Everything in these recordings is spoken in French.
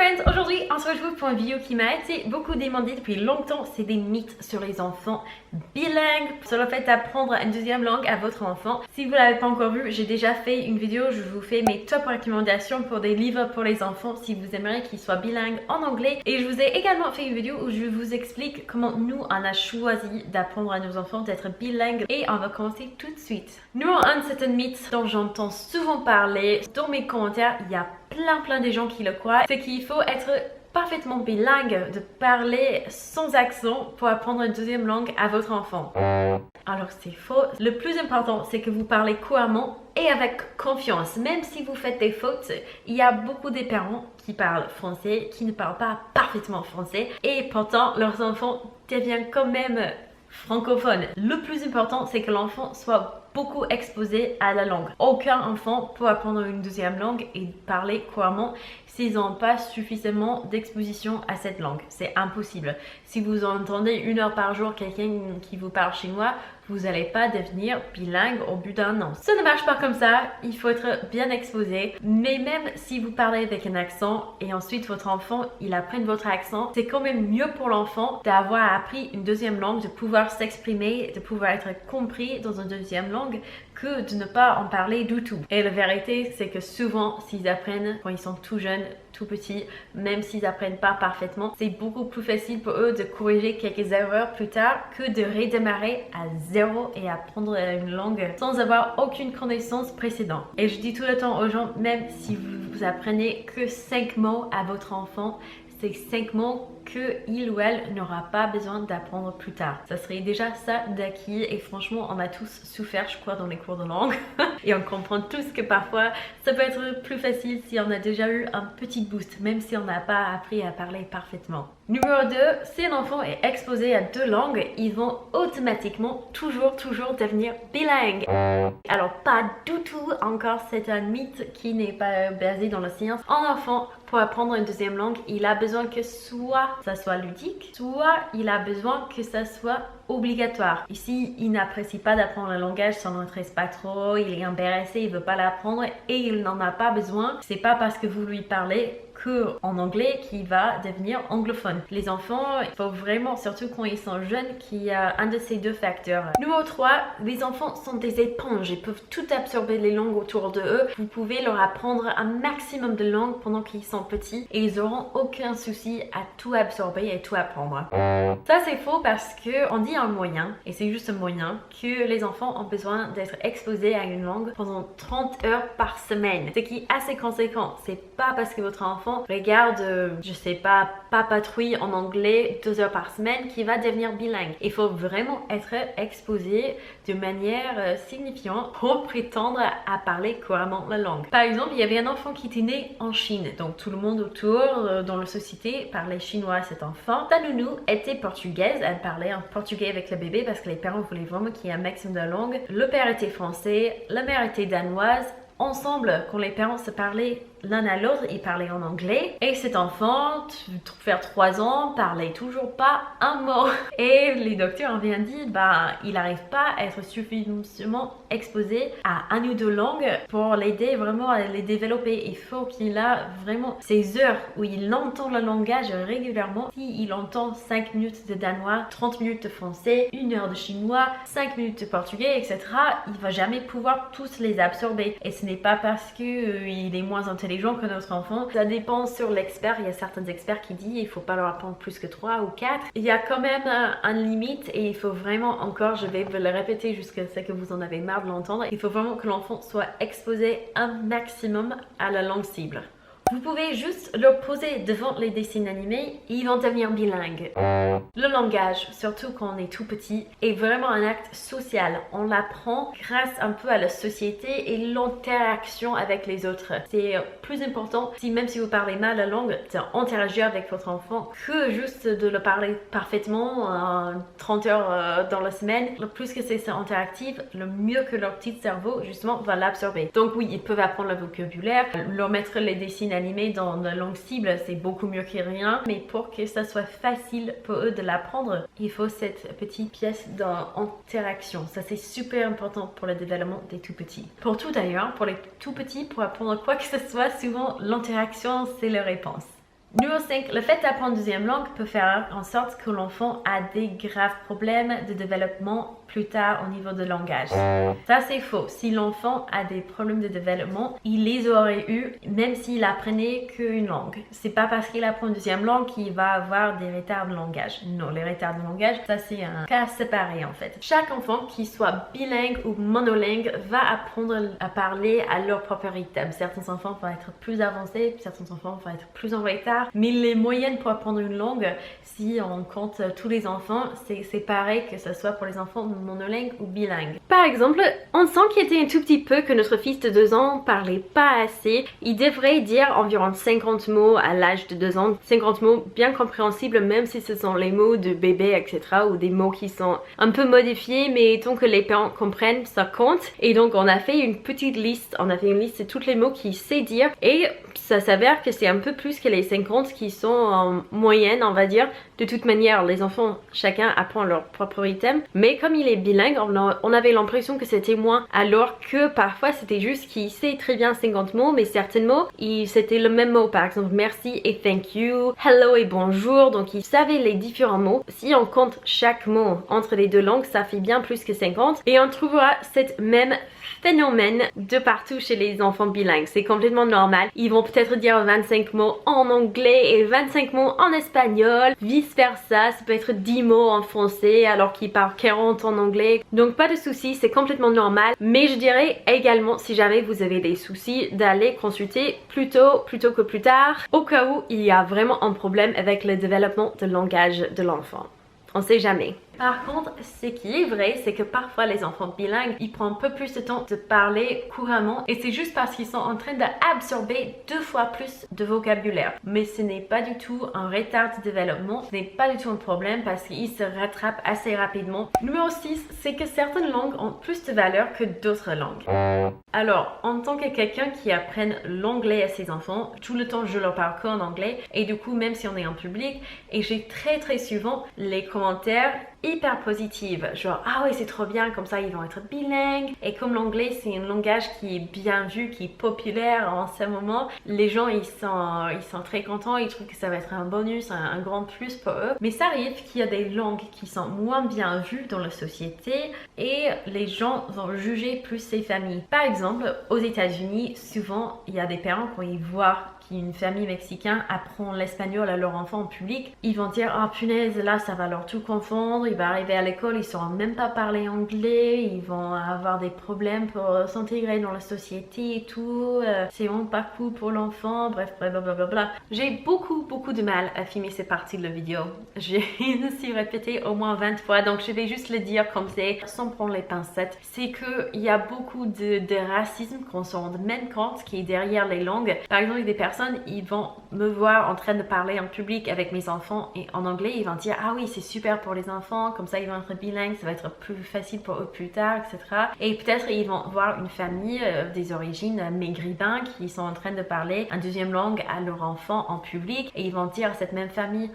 friends, aujourd'hui on se retrouve pour une vidéo qui m'a été beaucoup demandée depuis longtemps. C'est des mythes sur les enfants bilingues, sur le fait d'apprendre une deuxième langue à votre enfant. Si vous ne l'avez pas encore vu, j'ai déjà fait une vidéo, je vous fais mes top recommandations pour des livres pour les enfants si vous aimeriez qu'ils soient bilingues en anglais. Et je vous ai également fait une vidéo où je vous explique comment nous on a choisi d'apprendre à nos enfants d'être bilingues. Et on va commencer tout de suite. Numéro 1, c'est un mythe dont j'entends souvent parler. Dans mes commentaires, il y a plein de gens qui le croient, c'est qu'il faut être parfaitement bilingue, de parler sans accent pour apprendre une deuxième langue à votre enfant. Alors c'est faux. Le plus important, c'est que vous parlez couramment et avec confiance. Même si vous faites des fautes, il y a beaucoup de parents qui parlent français, qui ne parlent pas parfaitement français et pourtant leurs enfants deviennent quand même francophones. Le plus important, c'est que l'enfant soit beaucoup exposé à la langue. Aucun enfant peut apprendre une deuxième langue et parler couramment s'ils n'ont pas suffisamment d'exposition à cette langue. C'est impossible. Si vous entendez 1 heure par jour quelqu'un qui vous parle chinois, vous n'allez pas devenir bilingue au bout d'un an. Ça ne marche pas comme ça, il faut être bien exposé. Mais même si vous parlez avec un accent et ensuite votre enfant, il apprend votre accent, c'est quand même mieux pour l'enfant d'avoir appris une deuxième langue, de pouvoir s'exprimer, de pouvoir être compris dans une deuxième langue que de ne pas en parler du tout. Et la vérité, c'est que souvent, s'ils apprennent quand ils sont tout jeunes, tout petits, même s'ils apprennent pas parfaitement, c'est beaucoup plus facile pour eux de corriger quelques erreurs plus tard que de redémarrer à zéro et apprendre une langue sans avoir aucune connaissance précédente. Et je dis tout le temps aux gens, même si vous apprenez que 5 mots à votre enfant, c'est 5 mots qu'il ou elle n'aura pas besoin d'apprendre plus tard. Ça serait déjà ça d'acquis et franchement on a tous souffert je crois dans les cours de langue et on comprend tous que parfois ça peut être plus facile si on a déjà eu un petit boost même si on n'a pas appris à parler parfaitement. Numéro 2, si un enfant est exposé à 2 langues, ils vont automatiquement toujours devenir bilingues. Alors pas du tout, encore c'est un mythe qui n'est pas basé dans la science. Un enfant pour apprendre une deuxième langue, il a besoin que soit ça soit ludique, soit il a besoin que ça soit obligatoire. Ici, il n'apprécie pas d'apprendre le langage, ça ne l'intéresse pas trop, il est embarrassé, il veut pas l'apprendre et il n'en a pas besoin. C'est pas parce que vous lui parlez en anglais qu'il va devenir anglophone. Les enfants, il faut vraiment, surtout quand ils sont jeunes, qu'il y a un de ces 2 facteurs. Numéro 3, les enfants sont des éponges, ils peuvent tout absorber les langues autour de eux. Vous pouvez leur apprendre un maximum de langues pendant qu'ils sont petits et ils auront aucun souci à tout absorber et tout apprendre. Ça c'est faux parce que on dit un moyen, et c'est juste un moyen, que les enfants ont besoin d'être exposés à une langue pendant 30 heures par semaine. Ce qui est assez conséquent. C'est pas parce que votre enfant regarde, je sais pas, Papatrouille en anglais 2 heures par semaine qui va devenir bilingue. Il faut vraiment être exposé de manière signifiante pour prétendre à parler couramment la langue. Par exemple, il y avait un enfant qui était né en Chine, donc tout le monde autour dans la société parlait chinois à cet enfant. Sa nounou était portugaise, elle parlait en portugais avec le bébé parce que les parents voulaient vraiment qu'il y ait un maximum de langues. Le père était français, la mère était danoise. Ensemble, quand les parents se parlaient l'un à l'autre, ils parlaient en anglais. Et cet enfant, vers 3 ans, parlait toujours pas un mot. Et les docteurs ont bien dit, il n'arrive pas à être suffisamment exposé à 1 ou 2 langues pour l'aider vraiment à les développer. Il faut qu'il a vraiment ces heures où il entend le langage régulièrement. S'il entend 5 minutes de danois, 30 minutes de français, 1 heure de chinois, 5 minutes de portugais, etc., il va jamais pouvoir tous les absorber. Et ce n'est pas parce qu'il est moins intelligent que notre enfant. Ça dépend sur l'expert. Il y a certains experts qui disent il faut pas leur apprendre plus que 3 ou 4. Il y a quand même une limite et il faut vraiment, encore je vais vous le répéter jusqu'à ce que vous en avez marre de l'entendre, il faut vraiment que l'enfant soit exposé un maximum à la langue cible. Vous pouvez juste leur poser devant les dessins animés et ils vont devenir bilingues. Le langage, surtout quand on est tout petit, est vraiment un acte social. On l'apprend grâce un peu à la société et l'interaction avec les autres. C'est plus important, même si vous parlez mal la langue, d'interagir avec votre enfant que juste de le parler parfaitement 30 heures dans la semaine. Le plus que c'est interactif, le mieux que leur petit cerveau justement va l'absorber. Donc oui, ils peuvent apprendre le vocabulaire, leur mettre les dessins animés dans la langue cible, c'est beaucoup mieux que rien. Mais pour que ça soit facile pour eux de l'apprendre, il faut cette petite pièce d'interaction. Ça c'est super important pour le développement des tout petits. Pour tout d'ailleurs, pour les tout petits, pour apprendre quoi que ce soit, souvent l'interaction c'est la réponse. Numéro 5, le fait d'apprendre une deuxième langue peut faire en sorte que l'enfant a des graves problèmes de développement plus tard au niveau de langage. Ça c'est faux. Si l'enfant a des problèmes de développement, il les aurait eu même s'il apprenait qu'une langue. C'est pas parce qu'il apprend une deuxième langue qu'il va avoir des retards de langage. Non, les retards de langage, ça c'est un cas séparé en fait. Chaque enfant, qui soit bilingue ou monolingue, va apprendre à parler à leur propre rythme. Certains enfants vont être plus avancés, certains enfants vont être plus en retard, mais les moyennes pour apprendre une langue, si on compte tous les enfants, c'est pareil que ce soit pour les enfants monolingue ou bilingue. Par exemple, on s'inquiétait un tout petit peu que notre fils de 2 ans parlait pas assez. Il devrait dire environ 50 mots à l'âge de 2 ans. 50 mots bien compréhensibles même si ce sont les mots de bébé, etc. ou des mots qui sont un peu modifiés, mais tant que les parents comprennent, ça compte. Et donc on a fait une petite liste. On a fait une liste de tous les mots qu'il sait dire et ça s'avère que c'est un peu plus que les 50 qui sont en moyenne, on va dire. De toute manière, les enfants, chacun apprend leur propre rythme. Mais comme il est bilingue, on avait l'impression que c'était moins. Alors que parfois, c'était juste qu'il sait très bien 50 mots, mais certains mots, c'était le même mot. Par exemple, merci et thank you, hello et bonjour. Donc, il savait les différents mots. Si on compte chaque mot entre les deux langues, ça fait bien plus que 50. Et on trouvera cette même phénomène de partout chez les enfants bilingues. C'est complètement normal. Ils vont peut-être dire 25 mots en anglais et 25 mots en espagnol. Vice versa, ça peut être 10 mots en français alors qu'ils parlent 40 en anglais. Donc pas de soucis, c'est complètement normal. Mais je dirais également, si jamais vous avez des soucis, d'aller consulter plus tôt plutôt que plus tard, au cas où il y a vraiment un problème avec le développement de langage de l'enfant. On sait jamais. Par contre, ce qui est vrai, c'est que parfois les enfants bilingues, ils prennent un peu plus de temps de parler couramment et c'est juste parce qu'ils sont en train d'absorber 2 fois plus de vocabulaire. Mais ce n'est pas du tout un retard de développement, ce n'est pas du tout un problème parce qu'ils se rattrapent assez rapidement. Numéro 6, c'est que certaines langues ont plus de valeur que d'autres langues. Alors, en tant que quelqu'un qui apprenne l'anglais à ses enfants, tout le temps je leur parle qu'en anglais et du coup même si on est en public, et j'ai très souvent les commentaires hyper positive, genre ah ouais c'est trop bien, comme ça ils vont être bilingues. Et comme l'anglais c'est un langage qui est bien vu, qui est populaire en ce moment, les gens ils sont très contents, ils trouvent que ça va être un bonus, un grand plus pour eux. Mais ça arrive qu'il y a des langues qui sont moins bien vues dans la société et les gens vont juger plus ces familles. Par exemple, aux États-Unis, souvent il y a des parents quand ils voient qu'une famille mexicaine apprend l'espagnol à leur enfant en public, ils vont dire ah punaise, là ça va leur tout confondre, il va arriver à l'école, ils ne sauront même pas parler anglais, ils vont avoir des problèmes pour s'intégrer dans la société et tout, c'est vraiment pas cool pour l'enfant, bref blablabla. J'ai beaucoup de mal à filmer cette partie de la vidéo. Je me suis répété au moins 20 fois, donc je vais juste le dire comme c'est, sans prendre les pincettes. C'est qu'il y a beaucoup de racisme qu'on se rend même compte qui est derrière les langues. Par exemple, des personnes ils vont me voir en train de parler en public avec mes enfants et en anglais, ils vont dire ah oui c'est super pour les enfants, comme ça ils vont être bilingues, ça va être plus facile pour eux plus tard, etc. Et peut-être ils vont voir une famille des origines maghrébines qui sont en train de parler une deuxième langue à leur enfant en public et ils vont dire à cette même famille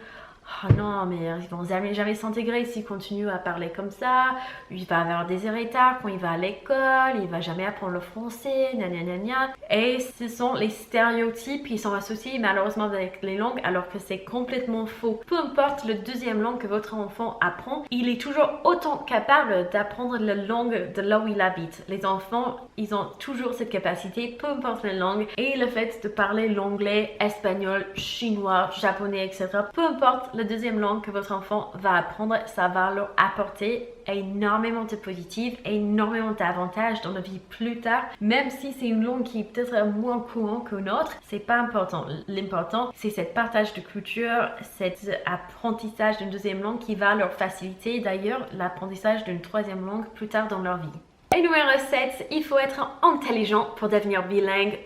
oh non mais ils vont jamais s'intégrer s'ils continuent à parler comme ça, il va avoir des retards quand il va à l'école, il va jamais apprendre le français, gna. Et ce sont les stéréotypes qui sont associés malheureusement avec les langues alors que c'est complètement faux. Peu importe le deuxième langue que votre enfant apprend, il est toujours autant capable d'apprendre la langue de là où il habite. Les enfants, ils ont toujours cette capacité, peu importe la langue, et le fait de parler l'anglais, espagnol, chinois, japonais, etc. Peu importe la deuxième langue que votre enfant va apprendre, ça va leur apporter énormément de positifs, énormément d'avantages dans la vie plus tard, même si c'est une langue qui est peut-être moins courante qu'une autre, c'est pas important. L'important c'est cette partage de culture, cet apprentissage d'une deuxième langue qui va leur faciliter d'ailleurs l'apprentissage d'une troisième langue plus tard dans leur vie. Et numéro 7, il faut être intelligent pour devenir bilingue.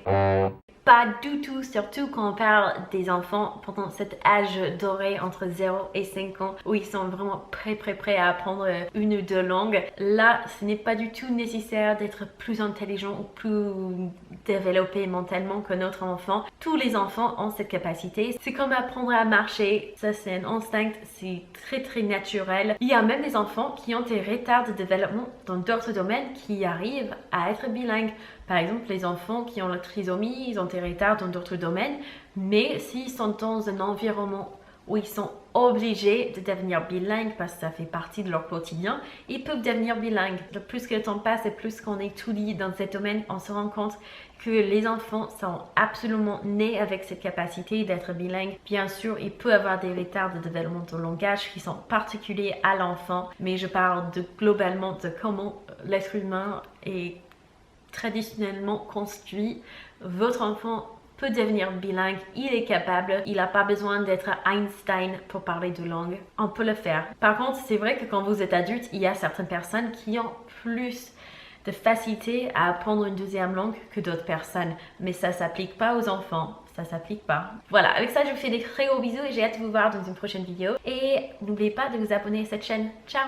Pas du tout, surtout quand on parle des enfants pendant cet âge doré entre 0 et 5 ans où ils sont vraiment prêts à apprendre une ou deux langues. Là, ce n'est pas du tout nécessaire d'être plus intelligent ou plus développé mentalement que notre enfant. Tous les enfants ont cette capacité. C'est comme apprendre à marcher, ça c'est un instinct, c'est très naturel. Il y a même des enfants qui ont des retards de développement dans d'autres domaines qui arrivent à être bilingues. Par exemple, les enfants qui ont la trisomie, ils ont des retards dans d'autres domaines, Mais s'ils sont dans un environnement où ils sont obligés de devenir bilingues parce que ça fait partie de leur quotidien, ils peuvent devenir bilingues. Le plus que le temps passe et plus qu'on étudie dans ce domaine, on se rend compte que les enfants sont absolument nés avec cette capacité d'être bilingues. Bien sûr, il peut y avoir des retards de développement de langage qui sont particuliers à l'enfant, mais je parle globalement de comment l'être humain est traditionnellement construit. Votre enfant peut devenir bilingue, il est capable, il n'a pas besoin d'être Einstein pour parler de langue, on peut le faire. Par contre, c'est vrai que quand vous êtes adulte, il y a certaines personnes qui ont plus de facilité à apprendre une deuxième langue que d'autres personnes, mais ça s'applique pas aux enfants, ça s'applique pas. Voilà, avec ça je vous fais des très gros bisous et j'ai hâte de vous voir dans une prochaine vidéo et n'oubliez pas de vous abonner à cette chaîne. Ciao!